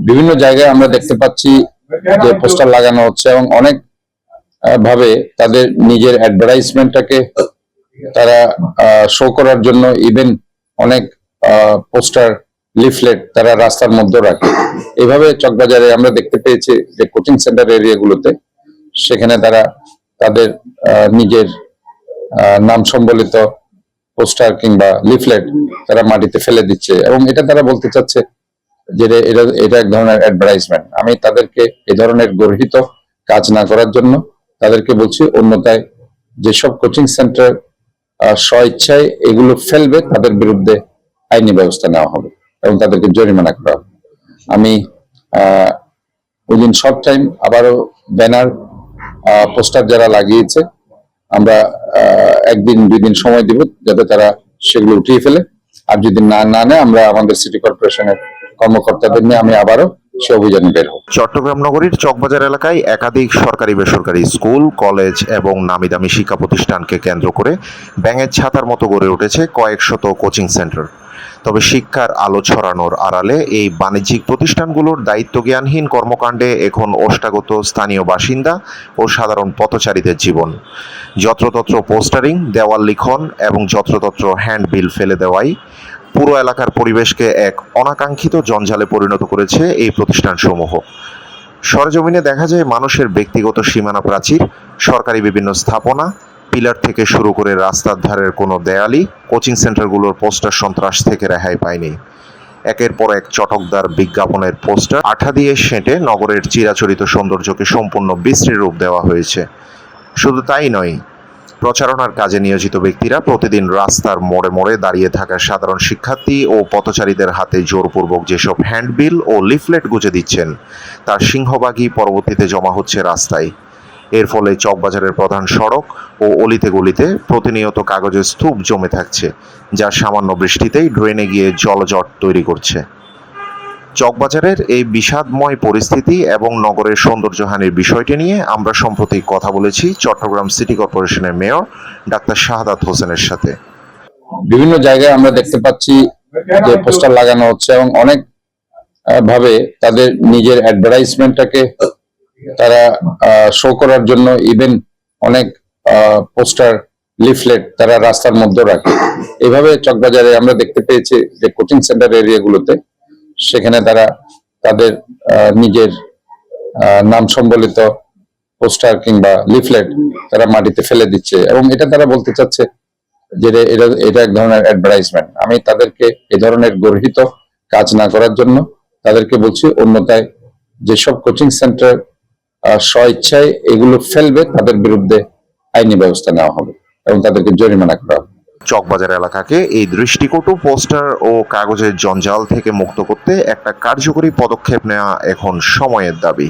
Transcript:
বিভিন্ন জায়গায় আমরা দেখতে পাচ্ছি যে পোস্টার লাগানো হচ্ছে এবং অনেক ভাবে তাদের নিজের অ্যাডভার্টাইজমেন্টটাকে তারা শো করার জন্য ইভেন অনেক পোস্টার লিফলেট তারা রাস্তার মধ্যে রাখে। এভাবে চকবাজারে আমরা দেখতে পেয়েছি যে কোচিং সেন্টার এরিয়াগুলোতে সেখানে তারা তাদের নিজের নাম সম্বলিত পোস্টার কিংবা লিফলেট তারা মাটিতে ফেলে দিচ্ছে এবং এটা তারা বলতে চাচ্ছে যে এটা এক ধরনের অ্যাডভার্টাইজমেন্ট। আমি তাদেরকে এই ধরনের গর্হিত কাজ না করার জন্য তাদেরকে বলছি, অন্যথায় যেসব কোচিং সেন্টার স্বইচ্ছায় এগুলো ফেলবে তাদের বিরুদ্ধে আইনি ব্যবস্থা নেওয়া হবে এবং তাদেরকে জরিমানা করা হবে। আমি উইদিন শর্ট টাইম আবারও ব্যানার পোস্টার যারা লাগিয়েছে আমরা একদিন 2 দিন সময় দিব যাতে তারা সেগুলো উঠিয়ে ফেলে। আর যদি না নেয় আমরা আমাদের সিটি কর্পোরেশনের কর্মকর্তাদের নিয়ে আমি আবারও সে অভিযানে বের হব। চট্টগ্রাম নগরীর চকবাজার এলাকায় একাধিক সরকারি বেসরকারি স্কুল, কলেজ এবং নামিদামি শিক্ষা প্রতিষ্ঠানকে কেন্দ্র করে ব্যাঙের ছাতার মতো গড়ে উঠেছে কয়েক শত কোচিং সেন্টার। তবে শিক্ষার আলো ছড়ানোর আড়ালে এই বাণিজ্যিক প্রতিষ্ঠানগুলোর দায়িত্বজ্ঞানহীন কর্মকাণ্ডে এখন ওষ্ঠাগত স্থানীয় বাসিন্দা ও সাধারণ পথচারীদের জীবন। যত্রতত্র পোস্টারিং, দেওয়াল লিখন এবং যত্রতত্র হ্যান্ডবিল ফেলে দেওয়াই পুরো এলাকার পরিবেশকে এক অনাকাঙ্ক্ষিত জঞ্জালে পরিণত করেছে এই প্রতিষ্ঠানসমূহ। সরেজমিনে দেখা যায় মানুষের ব্যক্তিগত সীমানা প্রাচীর, সরকারি বিভিন্ন স্থাপনা, পিলার থেকে শুরু করে রাস্তার ধারের কোনো দেয়ালই কোচিং সেন্টারগুলোর পোস্টার সন্ত্রাস থেকে রেহাই পায়নি। একের পর এক চটকদার বিজ্ঞাপনের পোস্টার আঠা দিয়ে সেঁটে নগরের চিরাচরিত সৌন্দর্যকে সম্পূর্ণ বিশ্রী রূপ দেওয়া হয়েছে। শুধু তাই নয়, প্রচারণার কাজে নিয়োজিত ব্যক্তিরা প্রতিদিন রাস্তার মোড়ে মোড়ে দাঁড়িয়ে থাকা সাধারণ শিক্ষার্থী ও পথচারীদের হাতে জোরপূর্বক যেসব হ্যান্ডবিল ও লিফলেট গুঁজে দিচ্ছেন তার সিংহভাগই পরবর্তীতে জমা হচ্ছে রাস্তায়। এর ফলে চকবাজারের প্রধান সড়ক ও অলিতে গলিতে প্রতিনিয়ত কাগজের স্তূপ জমে থাকছে, যা সামান্য বৃষ্টিতেই ড্রেনে গিয়ে জলজট তৈরি করছে। চকবাজারের এই বিষাদময় পরিস্থিতি এবং নগরের সৌন্দর্যহানির বিষয়টি নিয়ে আমরা সম্প্রতি কথা বলেছি চট্টগ্রাম সিটি কর্পোরেশনের মেয়র ডাক্তার শাহাদাত হোসেনের সাথে। বিভিন্ন জায়গায় আমরা দেখতে পাচ্ছি যে পোস্টার লাগানো হচ্ছে এবং অনেক ভাবে তাদের নিজের অ্যাডভার্টাইজমেন্টটাকে তারা শো করার জন্য ইভেন অনেক পোস্টার লিফলেট তারা রাস্তার মধ্যে রাখে। এভাবে চকবাজারে আমরা দেখতে পেয়েছি যে কোচিং সেন্টার এরিয়াগুলোতে সেখানে তারা তাদের নিজের নাম সম্বলিত পোস্টার কিংবা লিফলেট তারা মাটিতে ফেলে দিচ্ছে এবং এটা তারা বলতে চাচ্ছে যে এটা এক ধরনের অ্যাডভার্টাইজমেন্ট। আমি তাদেরকে এই ধরনের গর্হিত কাজ না করার জন্য তাদেরকে বলছি, অন্যথায় যেসব কোচিং সেন্টার স্বইচ্ছায় এগুলো ফেলবে তাদের বিরুদ্ধে আইনি ব্যবস্থা নেওয়া হবে এবং তাদেরকে জরিমানা করা হবে। চকবাজার এলাকাকে এই দৃষ্টিকটু পোস্টার ও কাগজের জঞ্জাল থেকে মুক্ত করতে একটা কার্যকরী পদক্ষেপ নেওয়া এখন সময়ের দাবি।